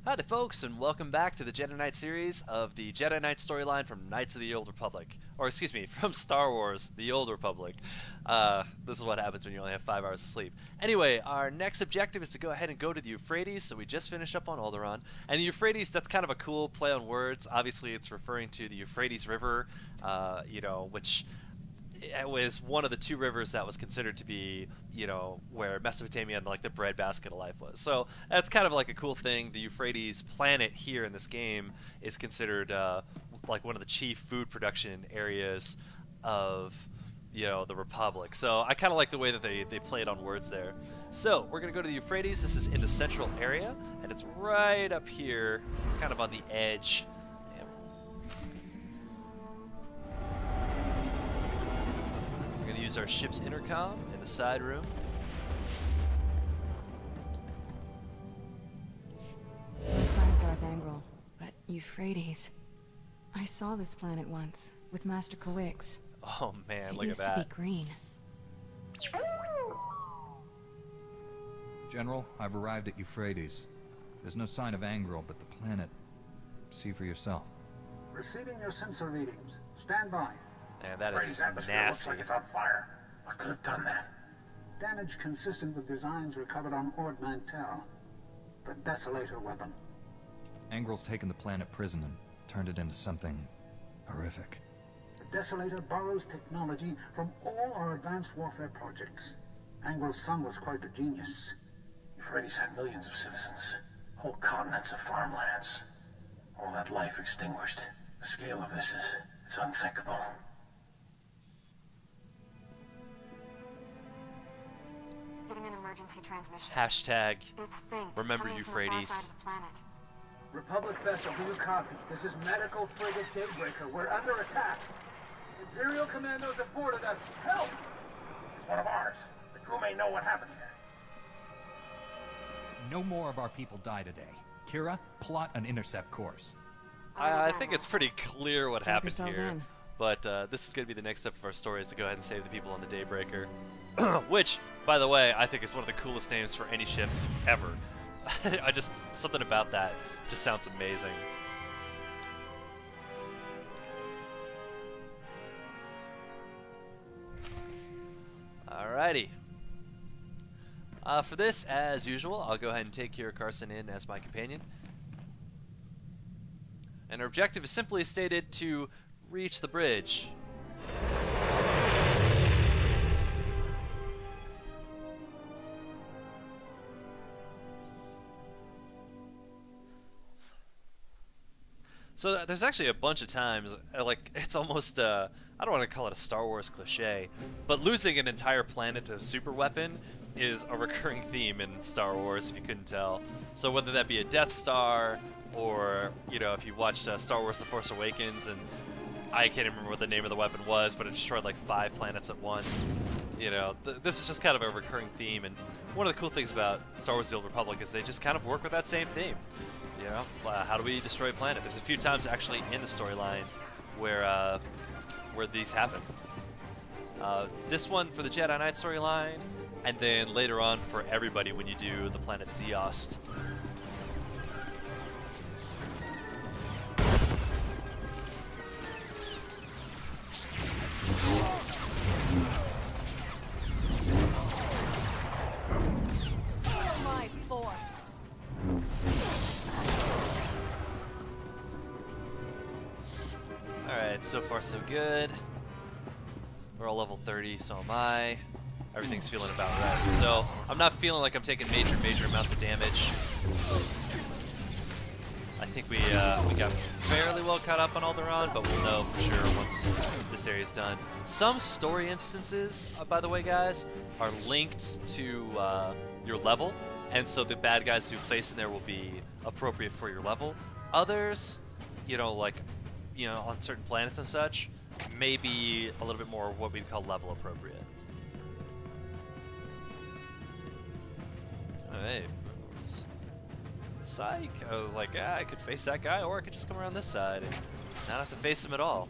Howdy folks, and welcome back to the Jedi Knight series of the Jedi Knight storyline from Knights of the Old Republic. Or excuse me, from Star Wars, the Old Republic. This is what happens when you only have 5 hours of sleep. Anyway, our next objective is to go ahead and go to the Uphrades, so we just finished up on Alderaan. And the Euphrates, that's kind of a cool play on words. Obviously, it's referring to the Euphrates River, which it was one of the two rivers that was considered to be, where Mesopotamia and like the breadbasket of life was. So that's kind of like a cool thing. The Euphrates planet here in this game is considered like one of the chief food production areas of the Republic. So I kind of like the way that they played on words there. So we're gonna go to the Euphrates. This is in the central area, and it's right up here, kind of on the edge. Use our ship's intercom in the side room. No sign of Darth Angral, but Uphrades. I saw this planet once with Master Kawix. Oh man, look at It used that. to be green. General, I've arrived at Uphrades. There's no sign of Angral, but the planet. See for yourself. Receiving your sensor readings. Stand by. Man, that is Uphrades' atmosphere looks nasty. like it's on fire. What could have done that? Damage consistent with designs recovered on Ord Mantell. The Desolator weapon. Angral's taken the planet prison and turned it into something horrific. The Desolator borrows technology from all our advanced warfare projects. Angral's son was quite the genius. Uphrades had millions of citizens, whole continents of farmlands. All that life extinguished. The scale of this is unthinkable. Getting an emergency transmission. Hashtag It's faint. remember coming from the far Euphrates. side of the planet. Republic vessel, do you copy? This is medical frigate Daybreaker. We're under attack. Imperial commandos have boarded us. Help! It's one of ours. The crew may know what happened here. No more of our people die today. Kira, plot an intercept course. I think it's pretty clear what Strap happened yourselves here. in. But this is going to be the next step of our story, is to go ahead and save the people on the Daybreaker. Which, by the way, I think is one of the coolest names for any ship ever. Something about that just sounds amazing. Alrighty. For this, as usual, I'll go ahead and take Kira Carson in as my companion. And our objective is simply stated to reach the bridge. So there's actually a bunch of times, like, it's almost, I don't want to call it a Star Wars cliche, but losing an entire planet to a super weapon is a recurring theme in Star Wars, if you couldn't tell. So whether that be a Death Star, or, if you watched Star Wars The Force Awakens, and I can't even remember what the name of the weapon was, but it destroyed like 5 planets at once. This is just kind of a recurring theme, and one of the cool things about Star Wars The Old Republic is they just kind of work with that same theme. How do we destroy a planet? There's a few times actually in the storyline where these happen. This one for the Jedi Knight storyline, and then later on for everybody when you do the planet Zeost. My force. Alright, so far so good. We're all level 30, so am I. Everything's feeling about right. So, I'm not feeling like I'm taking major amounts of damage. I think we got fairly well caught up on Alderaan, but we'll know for sure once this area's done. Some story instances, by the way, guys, are linked to your level, and so the bad guys who face in there will be appropriate for your level. Others, on certain planets and such, may be a little bit more what we'd call level appropriate. Alright, psych. I was like, I could face that guy, or I could just come around this side and not have to face him at all.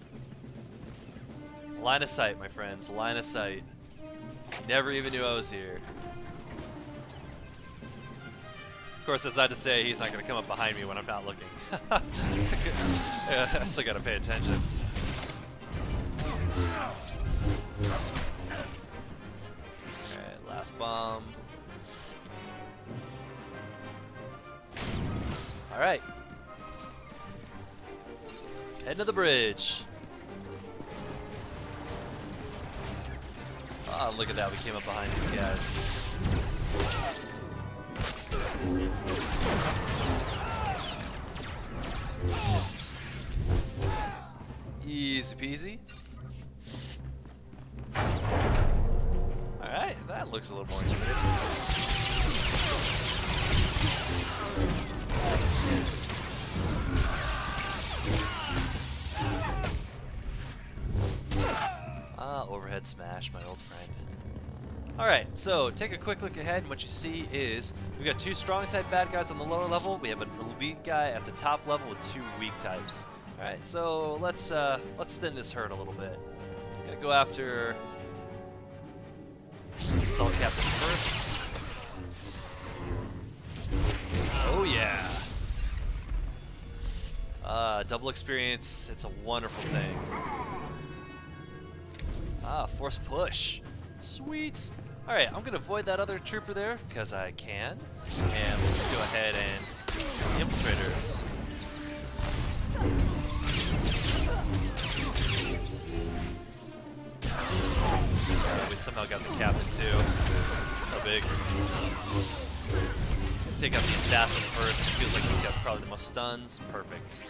Line of sight, my friends, line of sight. Never even knew I was here. course, that's not to say he's not going to come up behind me when I'm not looking. Yeah, I still got to pay attention. Alright, last bomb. Alright. Heading to the bridge. Oh, look at that. We came up behind these guys. Easy peasy. Alright, that looks a little more intimidating. Overhead smash, my old friend. Alright, so take a quick look ahead, and what you see is we've got 2 strong type bad guys on the lower level. We have an elite guy at the top level with 2 weak types. Alright, so let's thin this herd a little bit. Gonna go after Assault Captain first. Oh yeah. Double experience, it's a wonderful thing. Force push. Sweet. Alright, I'm going to avoid that other trooper there, because I can. And we'll just go ahead and the infiltrators. We somehow got the captain too. How big. Take out the assassin first. Feels like he's got probably the most stuns. Perfect.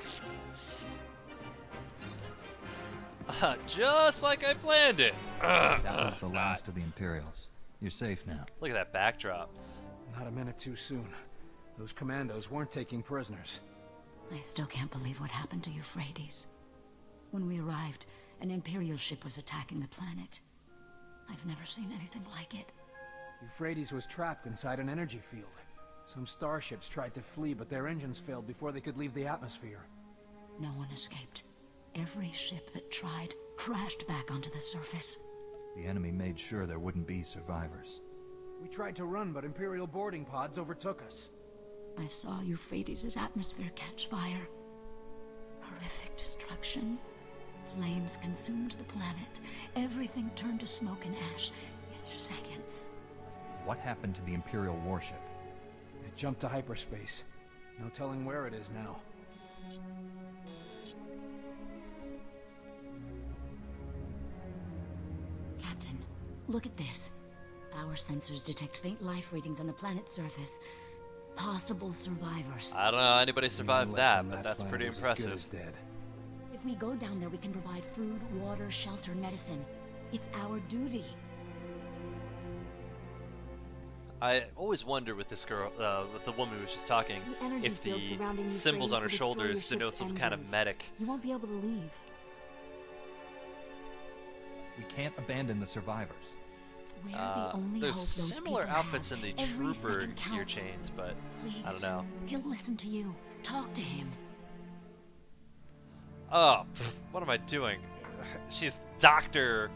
Just like I planned it. That was the last of the Imperials. You're safe now. Look at that backdrop. Not a minute too soon. Those commandos weren't taking prisoners. I still can't believe what happened to Uphrades. When we arrived, an Imperial ship was attacking the planet. I've never seen anything like it. Uphrades was trapped inside an energy field. Some starships tried to flee, but their engines failed before they could leave the atmosphere. No one escaped. Every ship that tried crashed back onto the surface. The enemy made sure there wouldn't be survivors. We tried to run, but Imperial boarding pods overtook us. I saw Euphrates' atmosphere catch fire. Horrific destruction. Flames consumed the planet. Everything turned to smoke and ash in seconds. What happened to the Imperial warship? It jumped to hyperspace. No telling where it is now. Captain, look at this. Our sensors detect faint life readings on the planet's surface. Possible survivors. I don't know how anybody survived that, but that's pretty impressive. Dead. If we go down there, we can provide food, water, shelter, medicine. It's our duty. I always wonder with this girl, with the woman who was just talking, The energy if field surrounding the Euphrates symbols on her will destroy your shoulders ship's denote some kind of engines. medic. You won't be able to leave. We can't abandon the survivors. We're the only There's hope those similar people outfits have. in the Every trooper second gear counts. chains, but Please. I don't know. He'll listen to you. Talk to him. Oh, what am I doing? She's doctor.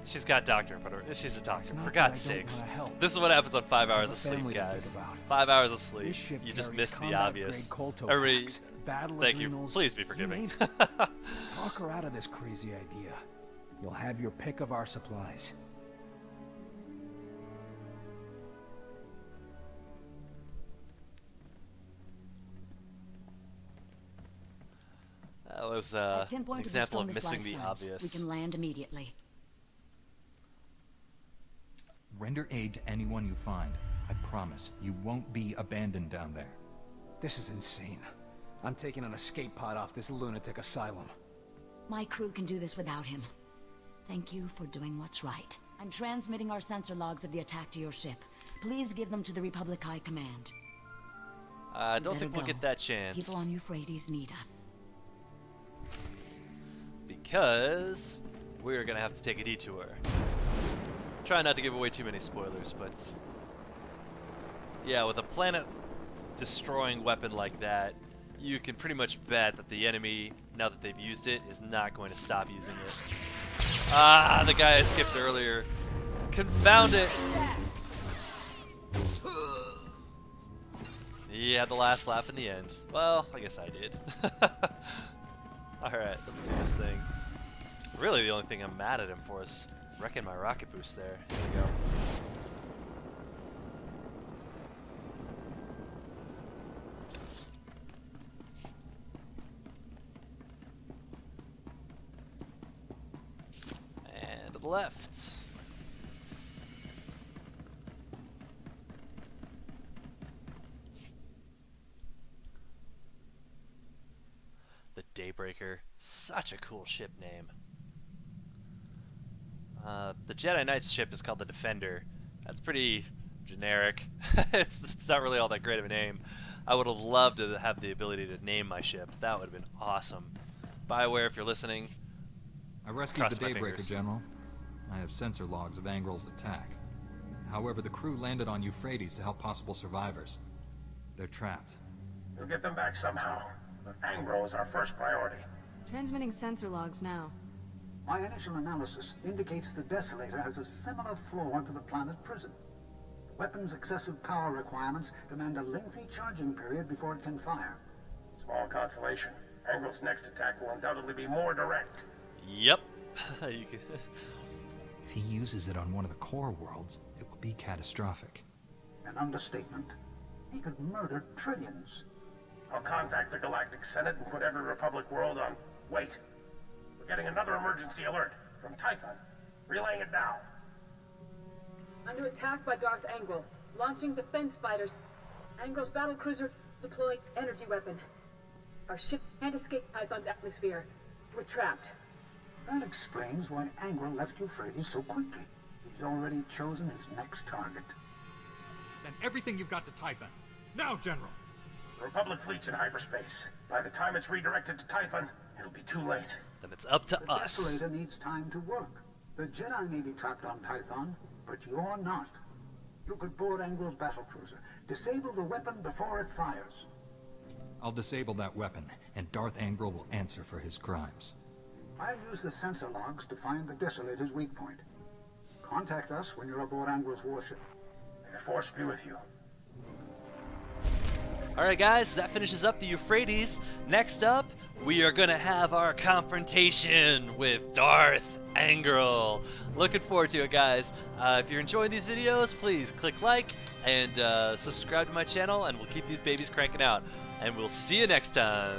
She's got doctor, but she's a doctor. not For that God's I don't sakes. wanna help. This is what happens on 5 hours I of have a family sleep, to think guys. about. 5 hours of sleep. This ship You just carries missed the combat-grade obvious. colto Everybody, packs, battle thank you. adrenals, Please be you forgiving. name it. Talk her out of this crazy idea. You'll have your pick of our supplies. That was I've an pinpointed example of the missing stone the life signs. obvious. We can land immediately. Render aid to anyone you find. I promise, you won't be abandoned down there. This is insane. I'm taking an escape pod off this lunatic asylum. My crew can do this without him. Thank you for doing what's right. I'm transmitting our sensor logs of the attack to your ship. Please give them to the Republic High Command. I don't Better think we'll go. get that chance. People on Euphrates need us. Because we're going to have to take a detour. Try not to give away too many spoilers, but yeah, with a planet-destroying weapon like that, you can pretty much bet that the enemy, now that they've used it, is not going to stop using it. Ah, the guy I skipped earlier. Confound it! He had the last laugh in the end. Well, I guess I did. Alright, let's do this thing. Really, the only thing I'm mad at him for is wrecking my rocket boost there. Here we go. And to the left. The Daybreaker, such a cool ship name. The Jedi Knight's ship is called the Defender. That's pretty generic. it's not really all that great of a name. I would have loved to have the ability to name my ship. That would have been awesome. BioWare, if you're listening, I rescued cross the my Daybreaker, fingers. General. I have sensor logs of Angral's attack. However, the crew landed on Uphrades to help possible survivors. They're trapped. We'll get them back somehow. But Angral is our first priority. Transmitting sensor logs now. My initial analysis indicates the Desolator has a similar flaw to the planet prison. The weapon's excessive power requirements demand a lengthy charging period before it can fire. Small consolation. Angral's next attack will undoubtedly be more direct. Yep. You could If he uses it on one of the core worlds, it will be catastrophic. An understatement. He could murder trillions. I'll contact the Galactic Senate and put every Republic world on. Wait. We're getting another emergency alert from Typhon. Relaying it now. Under attack by Darth Angral. Launching defense fighters. Angral's battlecruiser deploying energy weapon. Our ship can't escape Typhon's atmosphere. We're trapped. That explains why Angral left Uphrades so quickly. He's already chosen his next target. Send everything you've got to Typhon. Now, General! The Republic fleet's in hyperspace. By the time it's redirected to Typhon, it'll be too late. then it's up to The us. Desolator needs time to work. The Jedi may be trapped on Typhon, but you're not. You could board Angral's battlecruiser, disable the weapon before it fires. I'll disable that weapon, and Darth Angral will answer for his crimes. I'll use the sensor logs to find the Desolator's weak point. Contact us when you're aboard Angral's warship. May the Force be with you. Alright guys, that finishes up the Euphrates. Next up, we are gonna have our confrontation with Darth Angral. Looking forward to it, guys. If you're enjoying these videos, please click like and subscribe to my channel, and we'll keep these babies cranking out. And we'll see you next time.